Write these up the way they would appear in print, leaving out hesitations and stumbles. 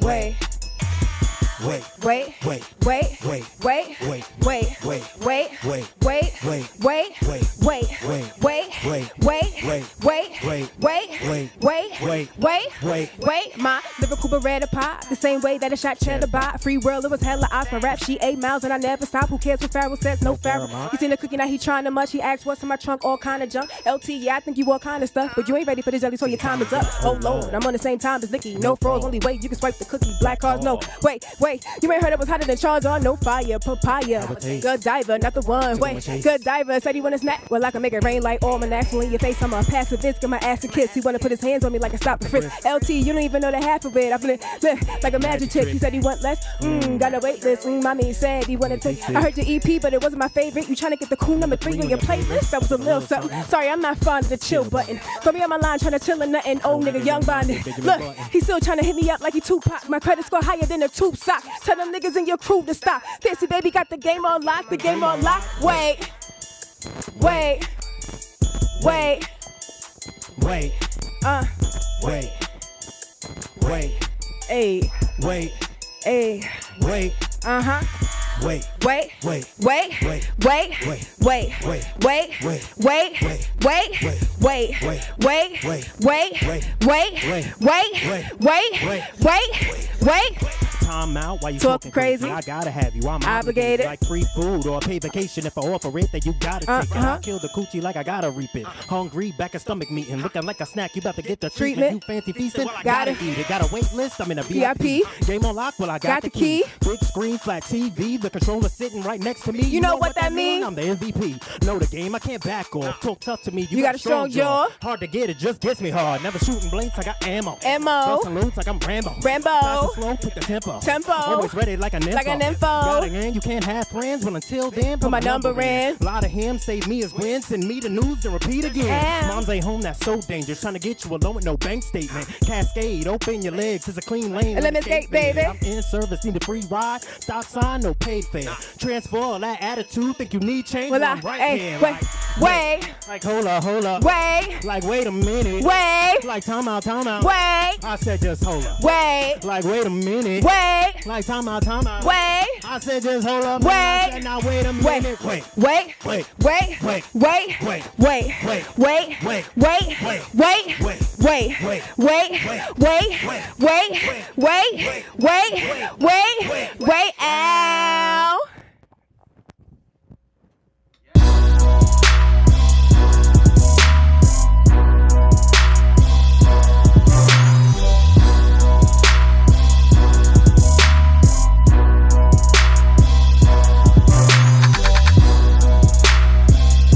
wait. Wait, wait, wait, wait, wait, wait, wait, wait, wait, wait, wait, wait, wait, wait, wait, wait, wait, wait, wait, wait, my lyrical beretta pie, the same way that a shot cheddar by. Free world, it was hella odds for rap. She 8 miles and I never stop. Who cares what Pharaoh says? No Pharaoh. He seen the cookie, now he trying to much. He asked what's in my trunk, all kind of junk. LT, yeah, I think you all kind of stuff, but you ain't ready for this jelly, so your time is up. Oh Lord, I'm on the same time as Nicky. No froze, only way you can swipe the cookie. Black cards, no. Wait, you ain't heard it was hotter than Charles on no fire. Papaya, good diver, not the one. Wait, good diver, said he wanna snack. Well, I can make it rain like almanacs. When in your face, I'm a pacifist, get my ass a kiss. He wanna put his hands on me like a stop and frisk. LT, you don't even know the half of it. I feel it like a magic trick. He said he want less. Got a wait list. Mommy said he wanted to. I heard your EP, but it wasn't my favorite. You trying to get the cool number 3 on your playlist? That was a little something. Sorry, I'm not fond of the chill button. Throw me on my line trying to chill or nothing. Old nigga, young bonded. Look, he still trying to hit me up like he Tupac. My credit score higher than a tube sock. Tell them niggas in your crew to stop. Fancy baby got the game on lock. The game on lock. Wait. Wait. Wait. Wait. Wait. Wait. Ayy. Wait. Ayy. Wait. Wait. Wait. Wait. Wait. Wait. Wait. Wait. Wait. Wait. Wait. Wait. Wait. Wait. Wait. Wait. Wait. Wait. Time out while you talking crazy. I gotta have you. I'm obligated. Like free food or a paid vacation. If I offer it, then you gotta take it. I kill the coochie like I gotta reap it. Hungry, back at stomach meeting. Looking like a snack, you about to get the treatment. You fancy feasting, gotta eat it. Got a wait list, I'm in a VIP. Game on lock, well I got the key. Big screen, flat TV, the controller sitting right next to me. You know what that means? I'm the MVP. Know the game, I can't back off. Talk tough to me, you got a strong jaw. Hard to get, it just gets me hard. Never shooting blanks, I got ammo. Bustin' loose like I'm Rambo. Rambo. Slow, pick the tempo. Always ready like an info. Got it in, you can't have friends. Well, until then, put my number in. A lot of him save me as win. Send me the news and repeat again. Moms ain't home, that's so dangerous. Trying to get you alone with no bank statement. Cascade, open your legs, it's a clean lane. Let me skate, baby. I'm in service, need a free ride. Stop sign, no paid fare. Transfer all that attitude, think you need change? Well, I'm right here. Wait. Like, hold up. Wait. Like, wait a minute. Wait. Like, time out. Wait. I said just hold up. Wait. Like, wait a minute. Wait. Like, time out. Wait. I said just hold up. Wait. I said, now wait a minute. Wait. Ow.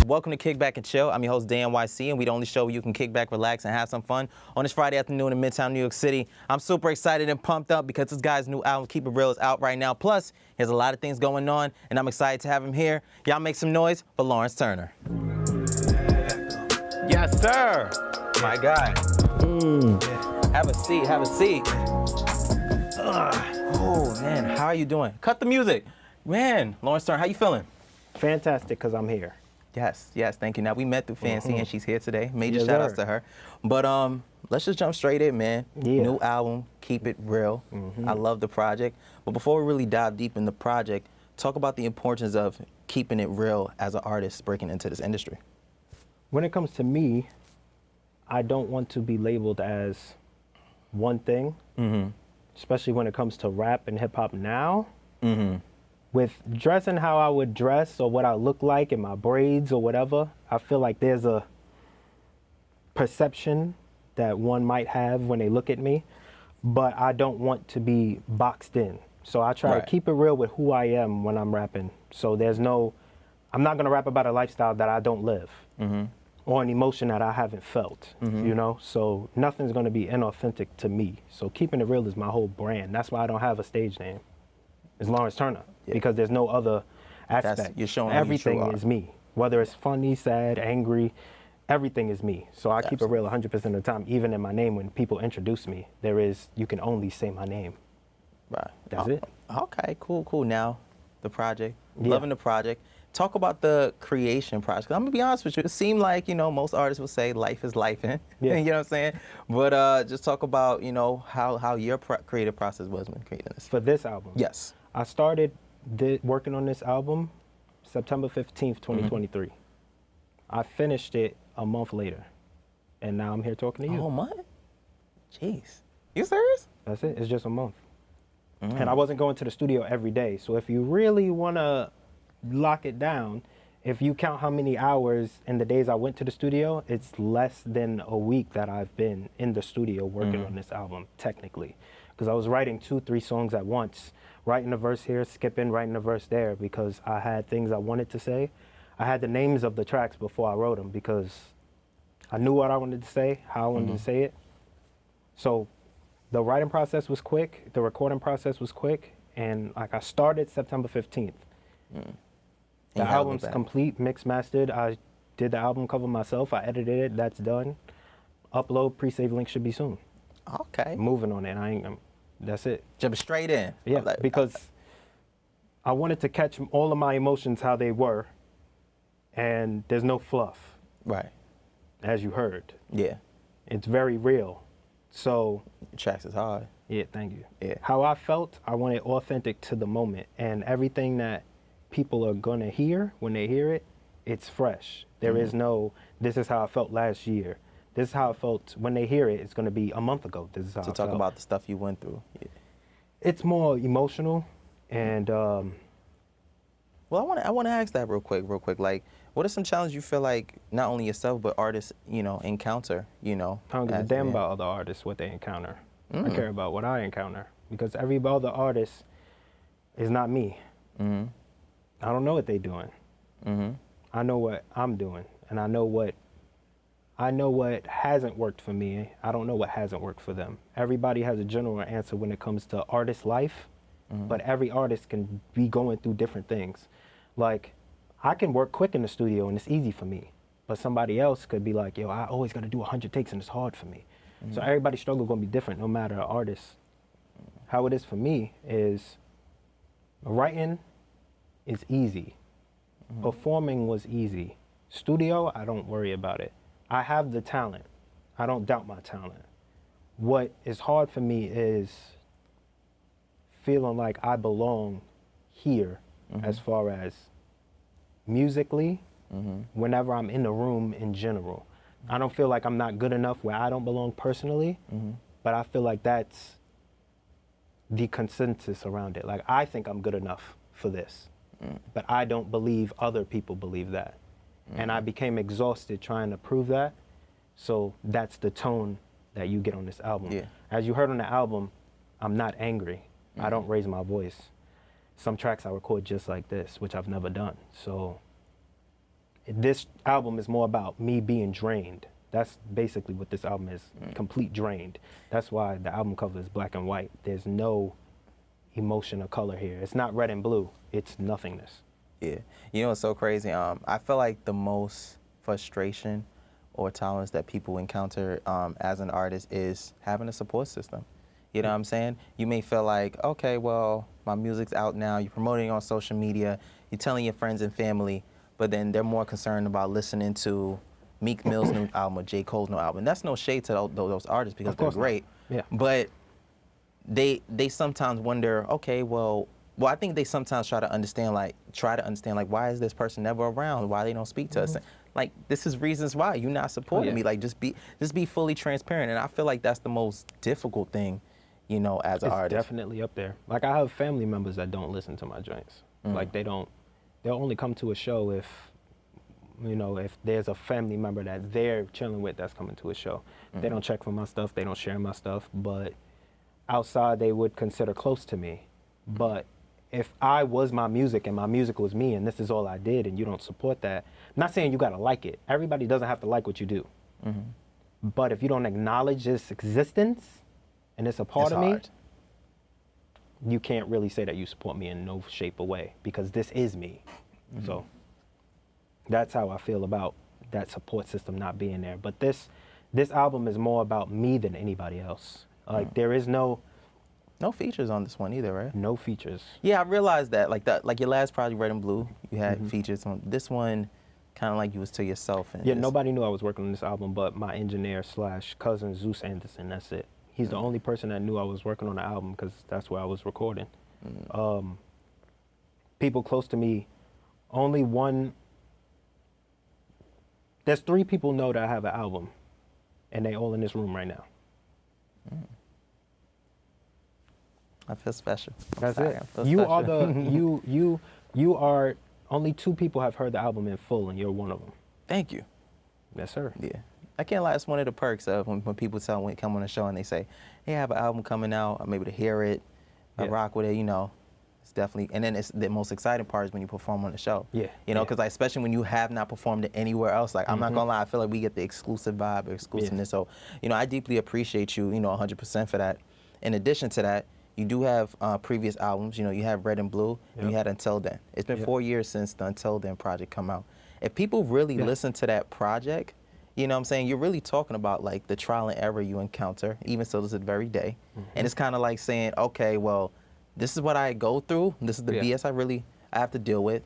Welcome to Kick Back and Chill. I'm your host, Dan YC, and we the only show where you can kick back, relax, and have some fun on this Friday afternoon in Midtown New York City. I'm super excited and pumped up because this guy's new album, Keep It Real, is out right now. Plus, he has a lot of things going on, and I'm excited to have him here. Y'all make some noise for Lawrence Turner. Yes, sir. My guy. Have a seat. Oh, man, how are you doing? Cut the music. Man, Lawrence Turner, how you feeling? Fantastic, because I'm here. Yes, thank you. Now, we met through Fancy, and she's here today. Major shout-outs to her. But let's just jump straight in, man. Yeah. New album, Keep It Real. I love the project. But before we really dive deep in the project, talk about the importance of keeping it real as an artist breaking into this industry. When it comes to me, I don't want to be labeled as one thing, especially when it comes to rap and hip-hop now. With dressing how I would dress or what I look like in my braids or whatever, I feel like there's a perception that one might have when they look at me, but I don't want to be boxed in. So I try to keep it real with who I am when I'm rapping. So I'm not gonna rap about a lifestyle that I don't live or an emotion that I haven't felt, you know? So nothing's gonna be inauthentic to me. So keeping it real is my whole brand. That's why I don't have a stage name. It's Lawrence Turner. Because there's no other aspect. You're showing everything is me. Whether it's funny, sad, angry, everything is me. So I keep it real 100% of the time. Even in my name, when people introduce me, you can only say my name. Right. That's it. Okay, cool. Now, the project. Loving the project. Talk about the creation process. 'Cause I'm gonna be honest with you. It seemed like, you know, most artists would say life is life, yeah. You know what I'm saying? But just talk about, you know, how your creative process was when creating this. For this album? Yes. I started working on this album September 15th, 2023. I finished it a month later, and now I'm here talking to you. Oh, month? Jeez. You serious? That's it. It's just a month. And I wasn't going to the studio every day. So if you really want to lock it down, if you count how many hours in the days I went to the studio, it's less than a week that I've been in the studio working on this album, technically. Because I was writing 2-3 songs at once, writing a verse here, skipping, writing a verse there, because I had things I wanted to say. I had the names of the tracks before I wrote them because I knew what I wanted to say, how I wanted to say it. So the writing process was quick, the recording process was quick, and like I started September 15th. The album's complete, mixed, mastered. I did the album cover myself. I edited it. That's done. Upload, pre-save link should be soon. Okay. Moving on it. That's it. Jumping straight in. Yeah, because I wanted to catch all of my emotions how they were, and there's no fluff. Right. As you heard. Yeah. It's very real. So. Your tracks is hard. Yeah, thank you. Yeah. How I felt, I want it authentic to the moment, and everything that people are gonna hear when they hear it, it's fresh. There is no, this is how I felt last year. This is how I felt when they hear it. It's gonna be a month ago. This is how I felt. To talk about the stuff you went through. Yeah. It's more emotional, and well, I want to ask that real quick. Like, what are some challenges you feel like not only yourself but artists, you know, encounter? You know, I don't give a damn about other artists what they encounter. I care about what I encounter, because every other artist is not me. I don't know what they're doing. I know what I'm doing, and I know what hasn't worked for me. I don't know what hasn't worked for them. Everybody has a general answer when it comes to artist life, but every artist can be going through different things. Like, I can work quick in the studio and it's easy for me, but somebody else could be like, yo, I always got to do 100 takes and it's hard for me. So everybody's struggle gonna be different, no matter the artist. How it is for me is writing is easy. Performing was easy. Studio, I don't worry about it. I have the talent. I don't doubt my talent. What is hard for me is feeling like I belong here as far as musically, whenever I'm in the room in general. I don't feel like I'm not good enough where I don't belong personally, but I feel like that's the consensus around it. Like, I think I'm good enough for this, but I don't believe other people believe that. And I became exhausted trying to prove that. So that's the tone that you get on this album. Yeah. As you heard on the album, I'm not angry. I don't raise my voice. Some tracks I record just like this, which I've never done. So this album is more about me being drained. That's basically what this album is, complete drained. That's why the album cover is black and white. There's no emotion or color here. It's not red and blue. It's nothingness. Yeah. You know what's so crazy? I feel like the most frustration or tolerance that people encounter as an artist is having a support system. You know what I'm saying? You may feel like, okay, well, my music's out now. You're promoting it on social media. You're telling your friends and family, but then they're more concerned about listening to Meek Mill's new album or J. Cole's new album. And that's no shade to those artists because they're great. Yeah. But they sometimes wonder, okay, well, I think they sometimes try to understand, like, why is this person never around? Why they don't speak to us? Like, this is reasons why you're not supporting me. Like, just be fully transparent. And I feel like that's the most difficult thing, you know, as an artist. It's definitely up there. Like, I have family members that don't listen to my joints. Like, they'll only come to a show if, you know, if there's a family member that they're chilling with that's coming to a show. They don't check for my stuff. They don't share my stuff. But outside, they would consider close to me. But if I was my music and my music was me and this is all I did and you don't support that, I'm not saying you gotta like it. Everybody doesn't have to like what you do. But if you don't acknowledge its existence and it's a part of me, you can't really say that you support me in no shape or way because this is me. So that's how I feel about that support system not being there. But this album is more about me than anybody else. Like there is no, No features on this one either, right? No features. Yeah, I realized that. Like your last project, Red and Blue, you had features on. This one, kind of like you was to yourself. And Yeah, nobody knew I was working on this album but my engineer / cousin Zeus Anderson. That's it. He's the only person that knew I was working on the album because that's where I was recording. People close to me, only one. There's 3 people know that I have an album, and they all in this room right now. I feel special. That's it. You are you are only 2 people have heard the album in full, and you're one of them. Thank you. Yes, sir. Yeah. I can't lie. It's one of the perks of when people come on the show and they say, hey, I have an album coming out. I'm able to hear it. I rock with it, you know. It's definitely, and then it's the most exciting part is when you perform on the show. Yeah. You know, because like, especially when you have not performed it anywhere else. Like, I'm not gonna lie, I feel like we get the exclusive vibe, exclusiveness. So, you know, I deeply appreciate you, 100% for that. In addition to that, you do have previous albums. You know, you have Red and Blue, and you had Until Then. It's been 4 years since the Until Then project come out. If people really listen to that project, you know what I'm saying, you're really talking about like the trial and error you encounter, even still to this very day. And it's kind of like saying, okay, well, this is what I go through. This is the BS I have to deal with.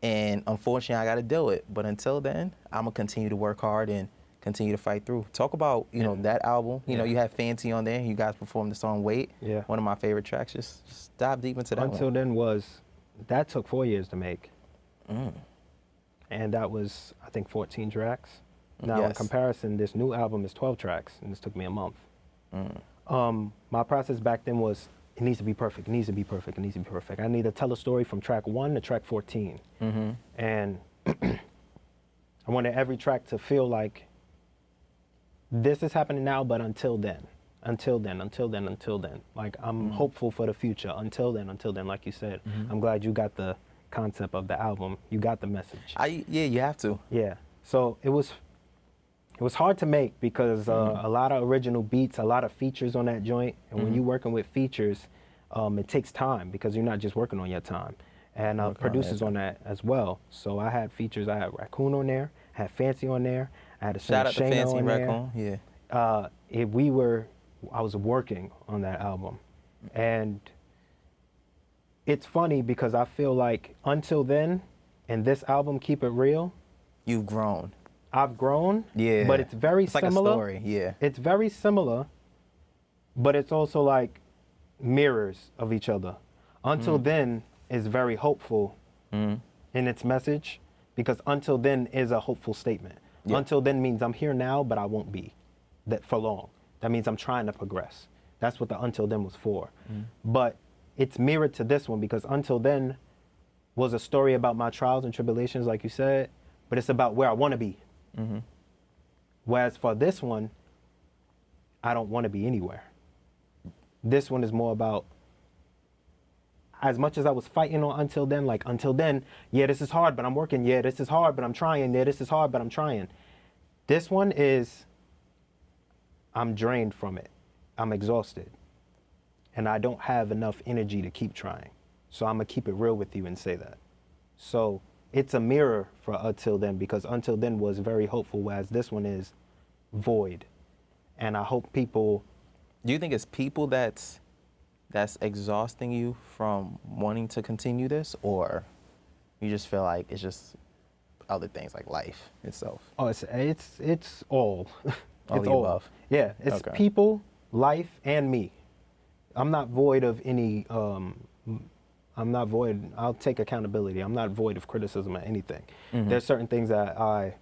And unfortunately, I got to deal with it. But until then, I'm going to continue to work hard and continue to fight through. Talk about, you know, that album. You know, you had Fancy on there. You guys performed the song Wait. One of my favorite tracks. Just dive deep into that Until Then that took 4 years to make. And that was, I think, 14 tracks. Now, in comparison, this new album is 12 tracks, and this took me a month. My process back then was, it needs to be perfect, it needs to be perfect, it needs to be perfect. I need to tell a story from track 1 to track 14. And I wanted every track to feel like this is happening now, but until then. Until then, until then, until then. Like, I'm hopeful for the future. Until then, like you said. I'm glad you got the concept of the album. You got the message. Yeah, you have to. Yeah. So it was hard to make because a lot of original beats, a lot of features on that joint. And when you're working with features, it takes time because you're not just working on your time. And producers on that as well. So I had features. I had Raccoon on there, I had Fancy on there, I had a Shout out to Shayna Fancy on Raccoon. there. I was working on that album. And it's funny because I feel like Until Then and this album, Keep It Real, you've grown. I've grown, but it's very similar. It's like a story, It's very similar, but it's also like mirrors of each other. Until Then is very hopeful in its message because Until Then is a hopeful statement. Until Then means I'm here now, but I won't be that for long. That means I'm trying to progress. That's what the Until Then was for. But it's mirrored to this one because Until Then was a story about my trials and tribulations, like you said, but it's about where I want to be. Whereas for this one, I don't want to be anywhere. This one is more about, as much as I was fighting on Until Then, like Until Then, yeah, this is hard, but I'm working. Yeah, this is hard, but I'm trying. Yeah, this is hard, but I'm trying. This one is, I'm drained from it. I'm exhausted. And I don't have enough energy to keep trying. So I'm going to keep it real with you and say that. So it's a mirror for Until Then because Until Then was very hopeful, whereas this one is void. And I hope people... Do you think it's people that's exhausting you from wanting to continue this, or you just feel like it's just other things like life itself? Oh, it's all. All it's the all. above. Yeah, it's people, life, and me. I'm not void of any... I'm not void. I'll take accountability. I'm not void of criticism or anything. There's certain things that I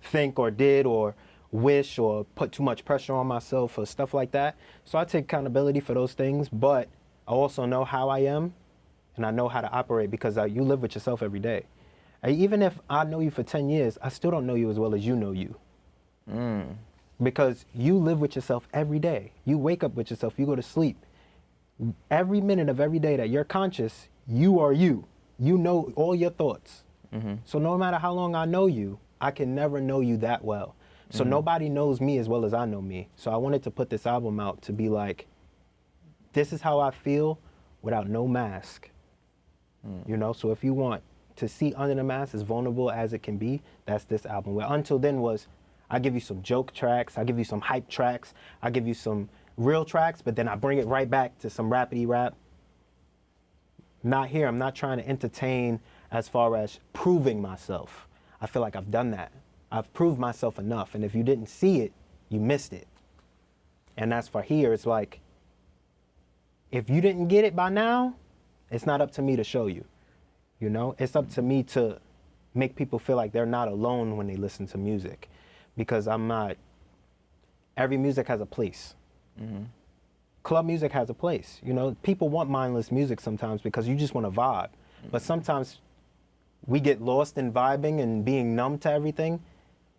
think or did or wish or put too much pressure on myself or stuff like that. So I take accountability for those things, but I also know how I am and I know how to operate because you live with yourself every day. And even if I know you for 10 years, I still don't know you as well as you know you. Because you live with yourself every day. You wake up with yourself, you go to sleep. Every minute of every day that you're conscious, you are you. You know all your thoughts. So no matter how long I know you, I can never know you that well. So nobody knows me as well as I know me. So I wanted to put this album out to be like, this is how I feel without no mask. You know, so if you want to see under the mask as vulnerable as it can be, that's this album. Where Until Then was, I give you some joke tracks, I give you some hype tracks, I give you some real tracks, but then I bring it right back to some rapidy rap. Not here. I'm not trying to entertain as far as proving myself. I feel like I've done that. I've proved myself enough, and if you didn't see it, you missed it. And as for here, it's like, if you didn't get it by now, it's not up to me to show you. You know, it's up to me to make people feel like they're not alone when they listen to music, because I'm not. Every music has a place. Mm-hmm. Club music has a place. You know, people want mindless music sometimes because you just want to vibe. Mm-hmm. But sometimes we get lost in vibing and being numb to everything,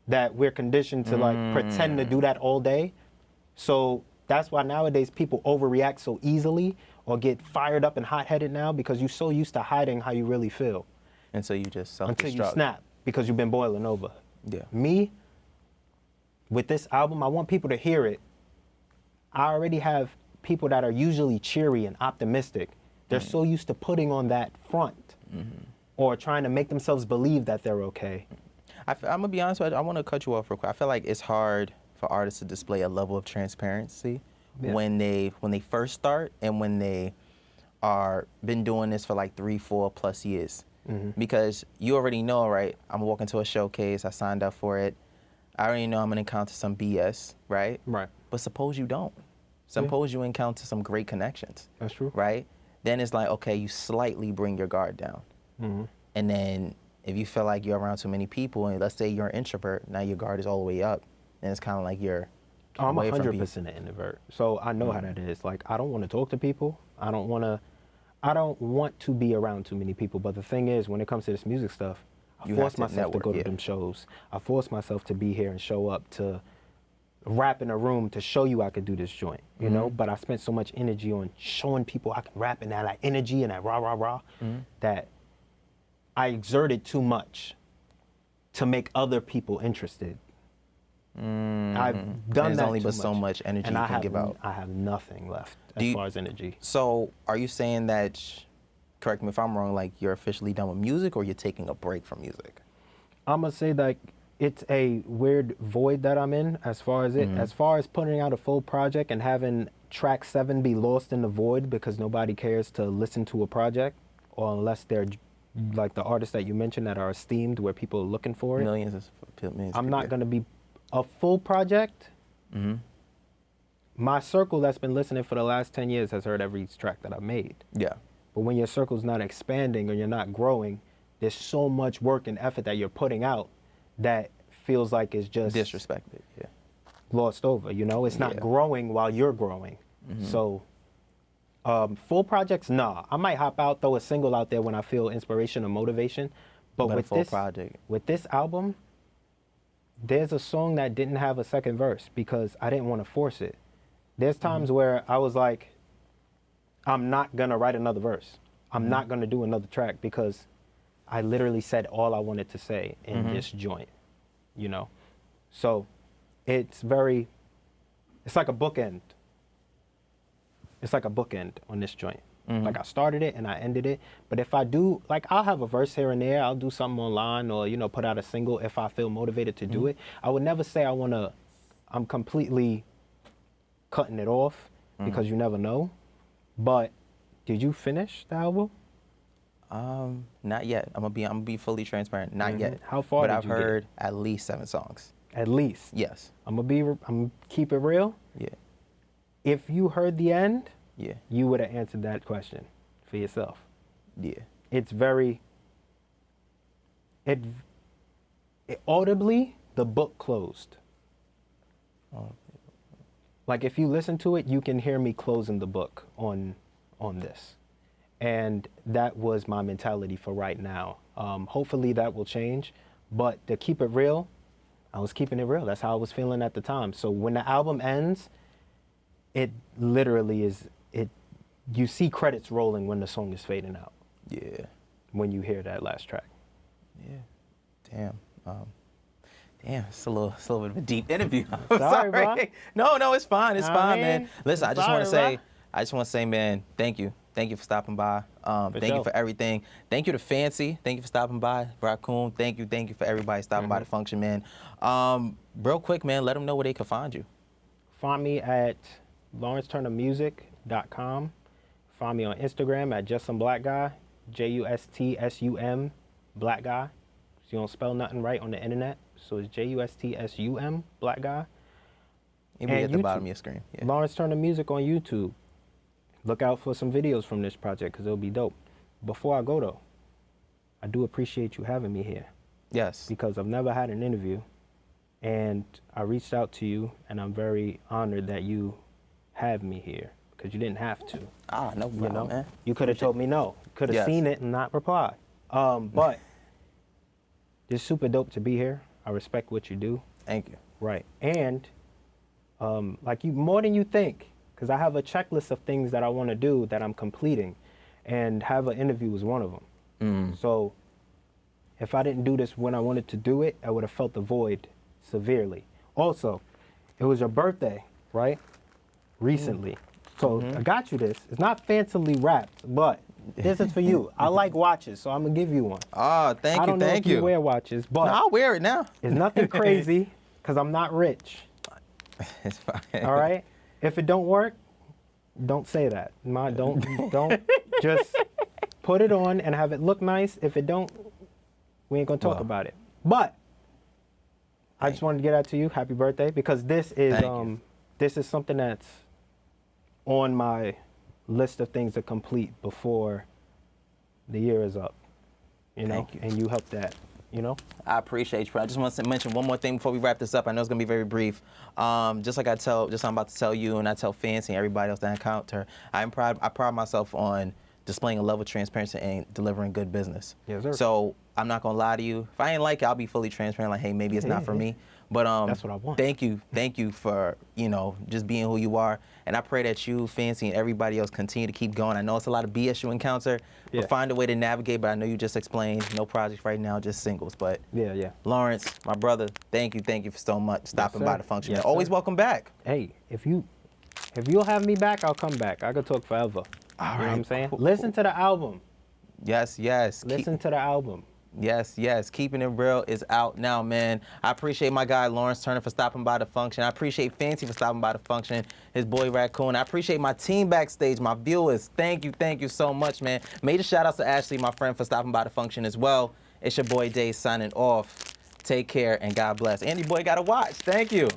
that we're conditioned to like pretend to do that all day. So that's why nowadays people overreact so easily or get fired up and hot-headed now, because you're so used to hiding how you really feel. And so you just self-destruct. Until you snap, because you've been boiling over. Yeah. Me, with this album, I want people to hear it. I already have people that are usually cheery and optimistic. They're so used to putting on that front or trying to make themselves believe that they're okay. I'm going to be honest with you. I want to cut you off real quick. I feel like it's hard for artists to display a level of transparency when they first start and when they are been doing this for like 3-4 plus years. Because you already know, right? I'm walking to a showcase. I signed up for it. I already know I'm going to encounter some BS, right? Right. But suppose you don't. Suppose you encounter some great connections. That's true. Right? Then it's like, okay, you slightly bring your guard down. And then if you feel like you're around too many people, and let's say you're an introvert, now your guard is all the way up, and it's kind of like you're I'm away from 100% an introvert, so I know how that is. Like, I don't want to talk to people. I don't want to be around too many people. But the thing is, when it comes to this music stuff, I force myself to go to them shows. I force myself to be here and show up, to rap in a room, to show you I could do this joint, you know? But I spent so much energy on showing people I can rap in that like energy and that rah, rah, rah, that I exerted too much to make other people interested. I've done There's that only too but much. so much energy And you can give out. I have nothing left as far as energy. So are you saying that, correct me if I'm wrong, like you're officially done with music, or you're taking a break from music? I'm gonna say that it's a weird void that I'm in as far as as far as putting out a full project and having track 7 be lost in the void because nobody cares to listen to a project, or unless they're like the artists that you mentioned that are esteemed, where people are looking for it. Millions. I'm not gonna be a full project. My circle that's been listening for the last 10 years has heard every track that I've made. Yeah. But when your circle's not expanding or you're not growing, there's so much work and effort that you're putting out that feels like it's just Disrespected, yeah. Lost over, you know? It's not growing while you're growing. So full projects, nah. I might hop out, throw a single out there when I feel inspiration or motivation. But with this album, there's a song that didn't have a second verse because I didn't want to force it. There's times where I was like, I'm not gonna write another verse. I'm not gonna do another track because I literally said all I wanted to say in this joint, you know? So it's like a bookend. It's like a bookend on this joint. Like I started it and I ended it. But if I do, like I'll have a verse here and there, I'll do something online or, you know, put out a single if I feel motivated to do it. I would never say I'm completely cutting it off because you never know. But did you finish the album? Not yet. I'm gonna be fully transparent. Not yet. How far But did I've you get? heard at least 7 songs. At least. Yes. I'm gonna keep it real. Yeah. If you heard the end, Yeah. you would have answered that question for yourself. Yeah. It's very, it audibly, the book closed. Like if you listen to it, you can hear me closing the book on this. And that was my mentality for right now. Hopefully that will change, but to keep it real, I was keeping it real. That's how I was feeling at the time. So when the album ends, it literally is, you see credits rolling when the song is fading out. Yeah. When you hear that last track. Yeah. Damn. Damn, it's a little bit of a deep interview. I'm Sorry, bro. No, it's fine. It's fine, man. mean, Listen, I just sorry, want to say, man, thank you. Thank you for stopping by. Thank you for everything. Thank you to Fancy. Thank you for stopping by. Raccoon, thank you for everybody stopping by the function, man. Real quick, man, let them know where they can find you. Find me at LawrenceTurnerMusic.com. Find me on Instagram at JustSomeBlackGuy, JUSTSUM Black Guy. So you don't spell nothing right on the internet. So it's JUSTSUM Black Guy. It'll be And at the YouTube. bottom of your screen. Yeah. Lawrence Turner Music on YouTube. Look out for some videos from this project because it'll be dope. Before I go though, I do appreciate you having me here Yes. because I've never had an interview, and I reached out to you, and I'm very honored that you have me here because you didn't have to. Ah, no problem, man. You could have told me no. Could have Yes. seen it and not replied. But it's super dope to be here. I respect what you do. Thank you. Right. And like you, more than you think, because I have a checklist of things that I want to do that I'm completing, and have an interview is one of them. So if I didn't do this when I wanted to do it, I would have felt the void severely. Also, it was your birthday, right? Recently. So I got you this. It's not fancily wrapped, but this is for you. I like watches, so I'm going to give you one. Oh, thank you, I don't know if you wear watches, but I'll wear it now. it's nothing crazy because I'm not rich. It's fine. All right? If it don't work, don't say that. Don't just put it on and have it look nice. If it don't, we ain't gonna talk about it. But I just wanted to get out to you. Happy birthday, because this is this is something that's on my list of things to complete before the year is up. You know, Thank you. and you helped that. You know. I appreciate you. I just want to mention one more thing before we wrap this up. I know it's gonna be very brief. Just like I'm about to tell you, and I tell Fancy and everybody else that I encounter, I pride myself on displaying a level of transparency and delivering good business. Yes, sir. So I'm not gonna lie to you. If I ain't like it, I'll be fully transparent. Like, hey, maybe it's not for me. But that's what I want. Thank you for just being who you are. And I pray that you, Fancy, and everybody else continue to keep going. I know it's a lot of BS you encounter, but find a way to navigate. But I know you just explained no projects right now, just singles. But Yeah. Lawrence, my brother, thank you for so much stopping by sir. the function. Yes, Always sir. welcome back. Hey, if you'll have me back, I'll come back. I could talk forever. You know what I'm saying? cool. Listen to the album. Yes. Listen to the album. Yes. Keeping It Real is out now, man. I appreciate my guy Lawrence Turner for stopping by the function. I appreciate Fancy for stopping by the function. His boy Raccoon. I appreciate my team backstage, my viewers. Thank you so much, man. Major shout outs to Ashley, my friend, for stopping by the function as well. It's your boy Dave signing off. Take care and God bless. Andy boy got a watch. Thank you.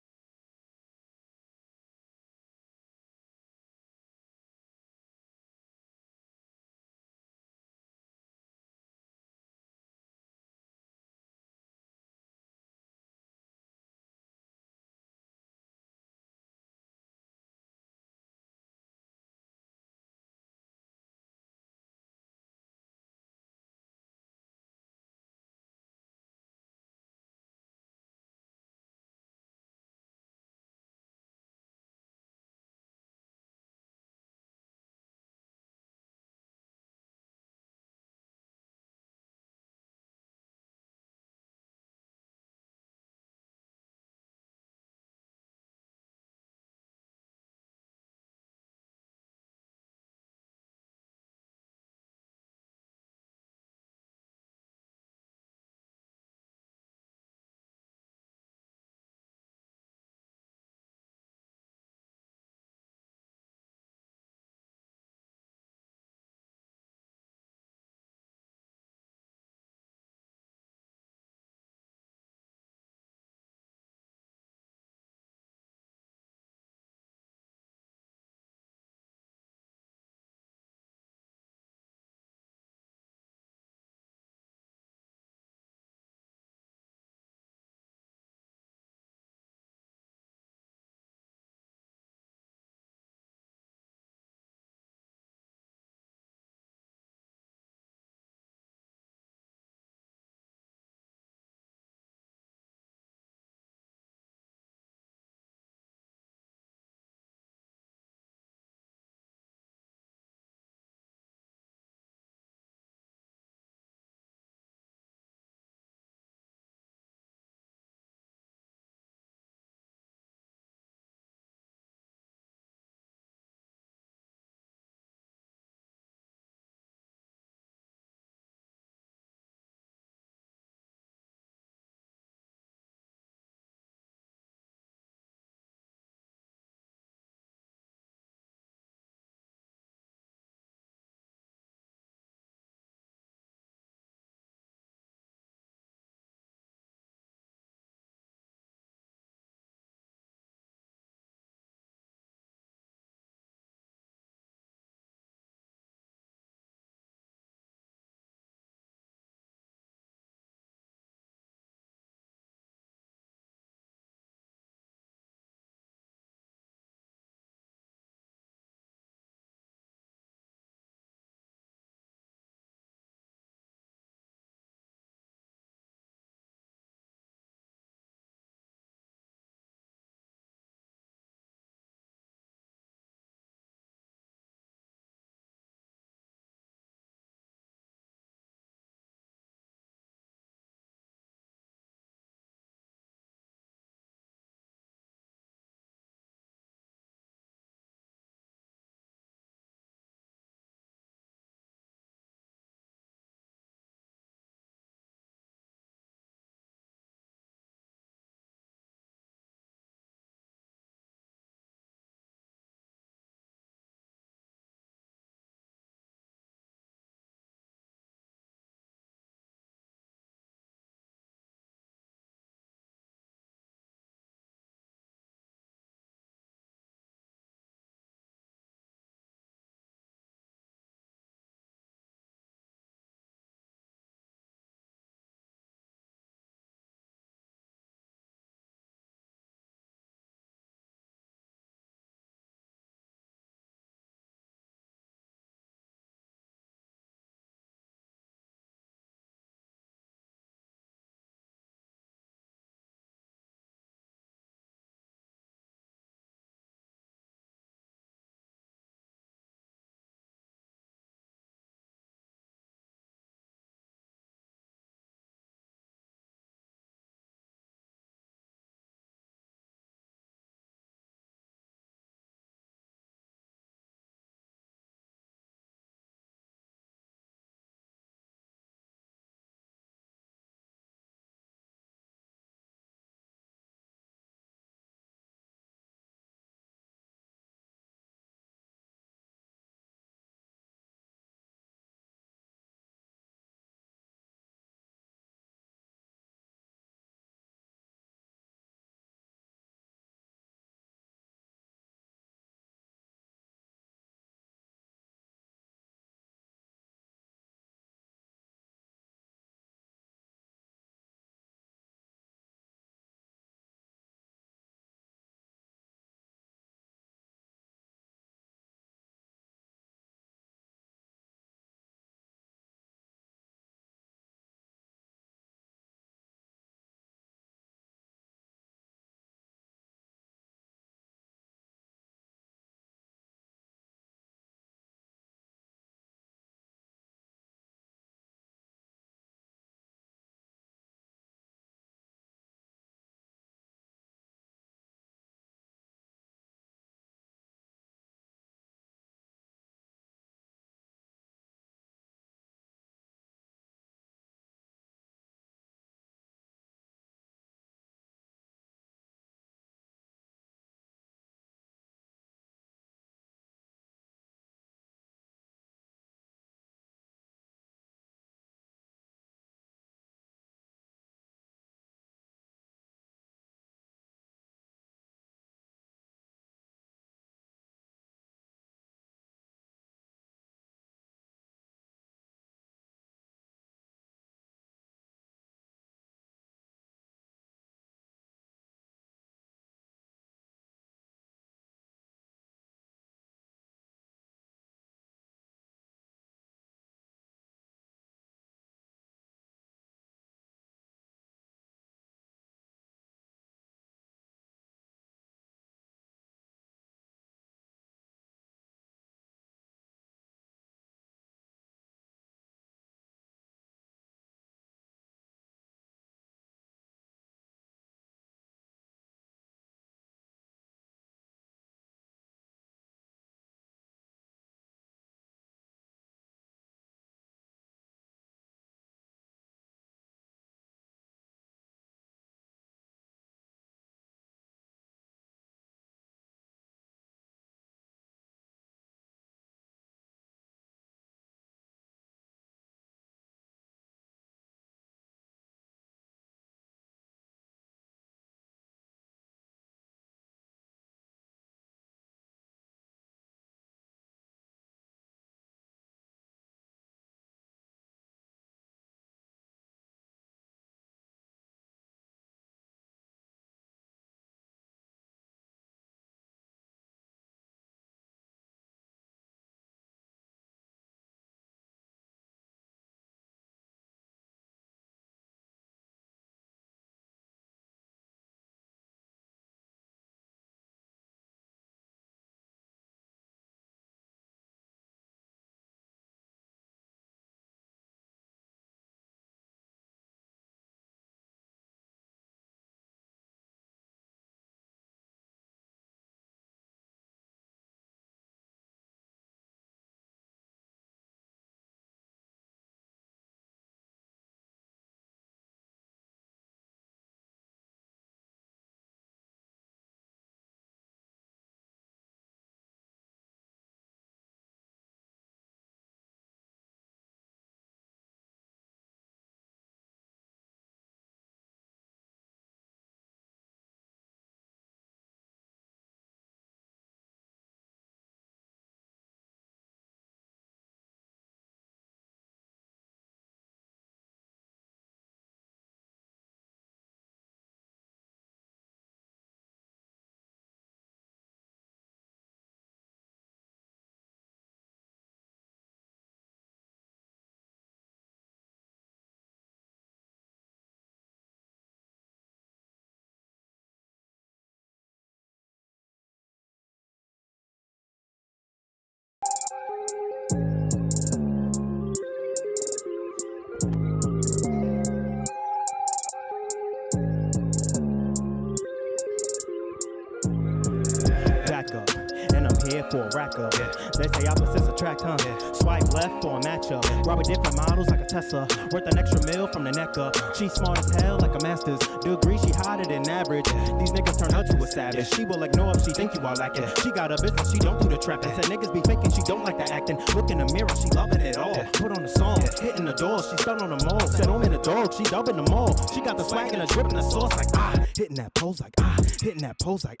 for a rack up. They say opposites attract, huh? Swipe left for a matchup. Ride with different models like a Tesla. Worth an extra mil from the neck up. She smart as hell like a master's degree. She hotter than average. These niggas turn her to a savage. She will ignore if she think you are lacking. She got a business, she don't do the trapping. Said niggas be faking, she don't like the acting. Look in the mirror, she loving it all. Put on the song, hitting the door, she stunned on the mall. Said I'm in the dog, she dubbing them all. She got the swag and the drip and the sauce like hitting that pose like hitting that pose like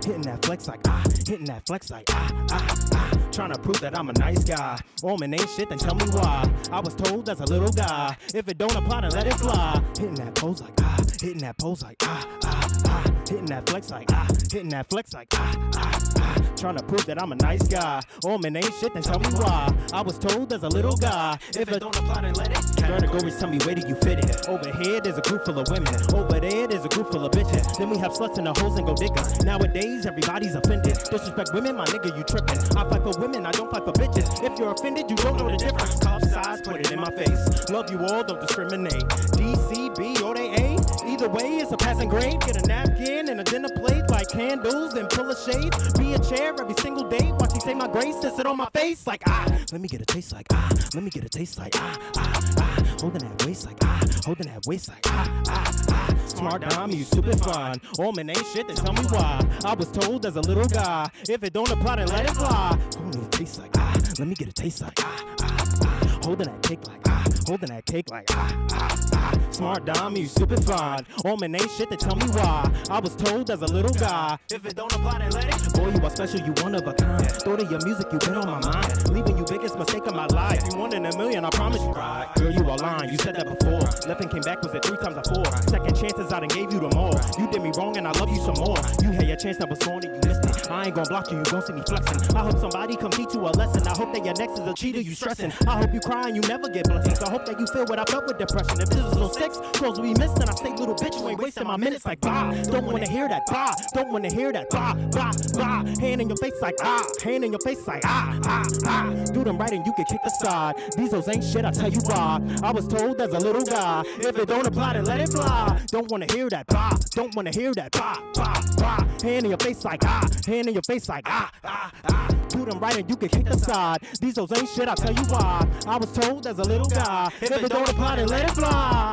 hitting that flex like hitting that flex like trying to prove that I'm a nice guy. Woman ain't shit, then tell me why. I was told as a little guy, if it don't apply, then let it fly. Hitting that pose like hitting that pose like hitting that flex like hitting that flex like trying to prove that I'm a nice guy. Woman ain't shit, then tell me why. I was told as a little guy, if it don't apply, then let it. Categories tell me where do you fit it. Over here there's a group full of women. Over there there's a group full of bitches. Then we have sluts and the hoes and go diggers. Nowadays everybody's offended. Disrespect women, my nigga, you tripping. I fight for women, I don't fight for bitches. If you're offended, you don't know the difference. Cup size, put it in my face. Love you all, don't discriminate. D, C, B, or they A. Either way, it's a passing grade. Get a napkin and a dinner plate, like candles and pull a shade. Be a chair every single day. Watch me say my grace and sit on my face like let me get a taste like let me get a taste like holding that waist like holding that waist like smart dime, you stupid fun. Woman ain't shit, then tell me why. I was told as a little guy, if it don't apply, then let it fly. Holding a taste like let me get a taste like holding that cake like holding that cake like smart dime, you stupid fine. Woman ain't shit, then tell me why. I was told as a little guy, if it don't apply, then let it. Boy, you are special, you one of a kind. Thought of your music, you been on my mind. Leaving you biggest mistake of my life. You one in a million, I promise you. Girl, you are lying, you said that before. Left and came back, was it 3 times or 4? Second chances, I done gave you them all. You did me wrong and I love you some more. You had your chance, that was gone and you missed it. I ain't gon' block you, you gon' see me flexing. I hope somebody come teach you a lesson. I hope that your next is a cheater, you stressing. I hope you cry and you never get blessings. I hope that you feel what I felt with depression. If this is little 6, clothes we missed, then I say little bitch, you ain't wasting my minutes like bah. Don't wanna hear that bah. Don't wanna hear that bah, bah, bah. Hand in your face like hand in your face like Do them right and you get kicked aside. These hoes ain't shit, I tell you why. I was told as a little guy, if it don't apply, then let it fly. Don't wanna hear that bah. Don't wanna hear that bah, bah, bah. Hand in your face like hand in your face like Do them right and you get kicked aside. These hoes ain't shit, I tell you why. I was told as a little guy, if it don't apply, then let it fly.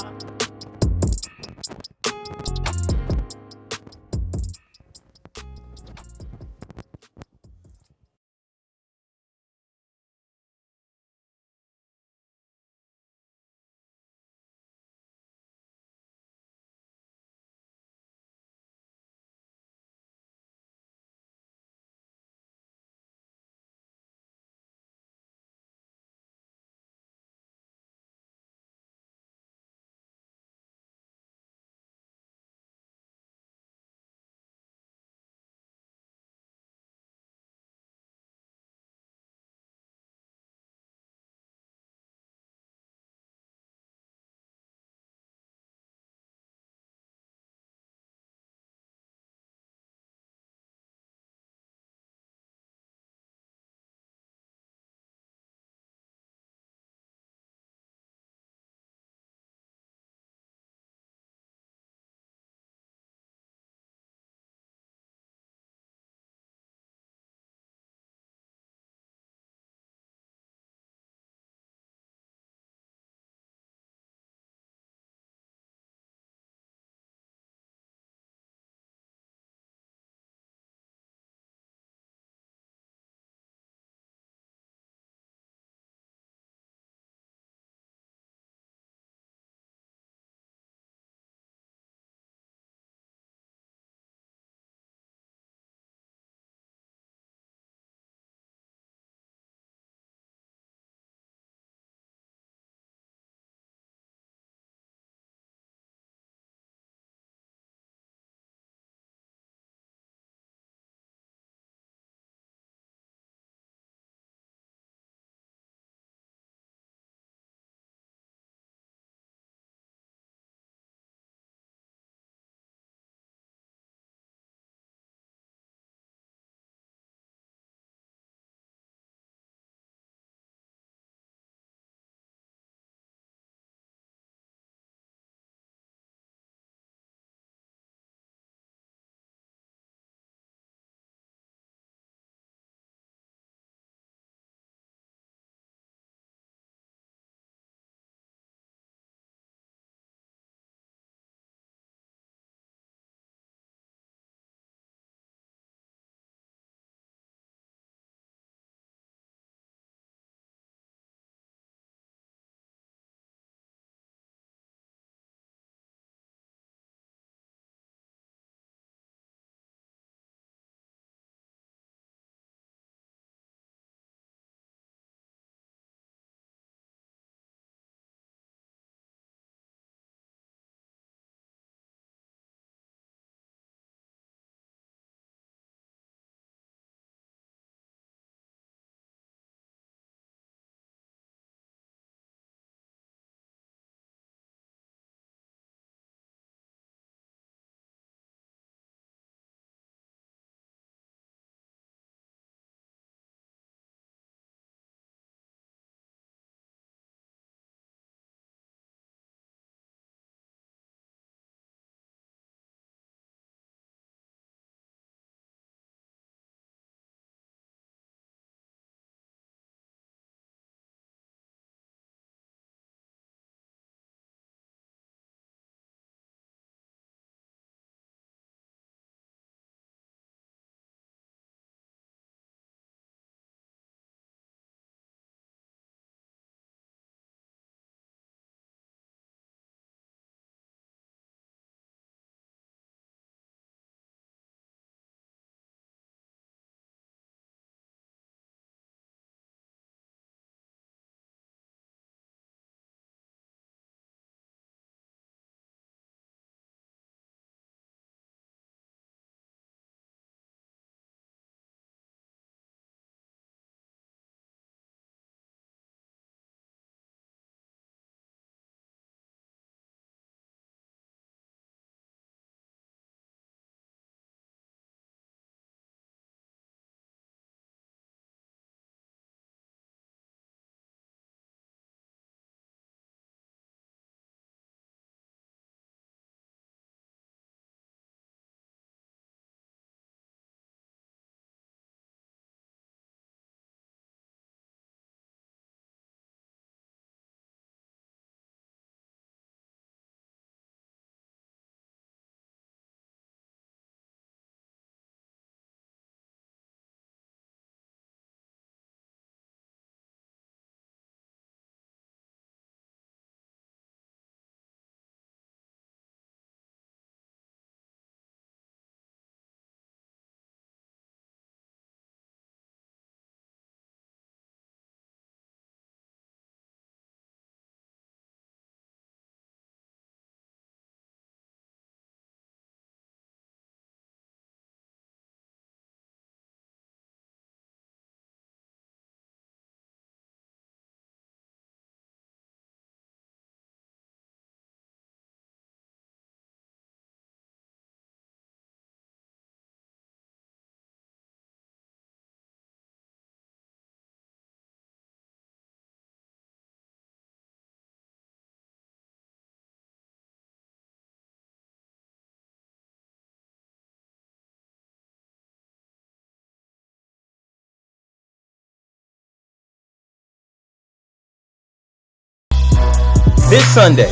This Sunday,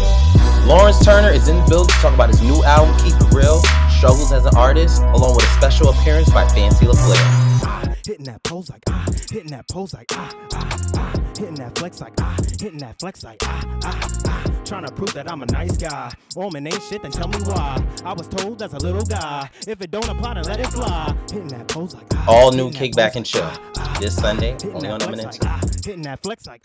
Lawrence Turner is in the building to talk about his new album, Keep It Real, struggles as an artist, along with a special appearance by Fancy Laflare. Hitting that pose like hitting that pose like hitting that flex like hitting that flex like trying to prove that I'm a nice guy. Woman ain't shit, then tell me why. I was told as a little guy, if it don't apply, then let it fly. Hitting that pose like All new Kickback and Chill this Sunday, only on Eminence. hitting that flex like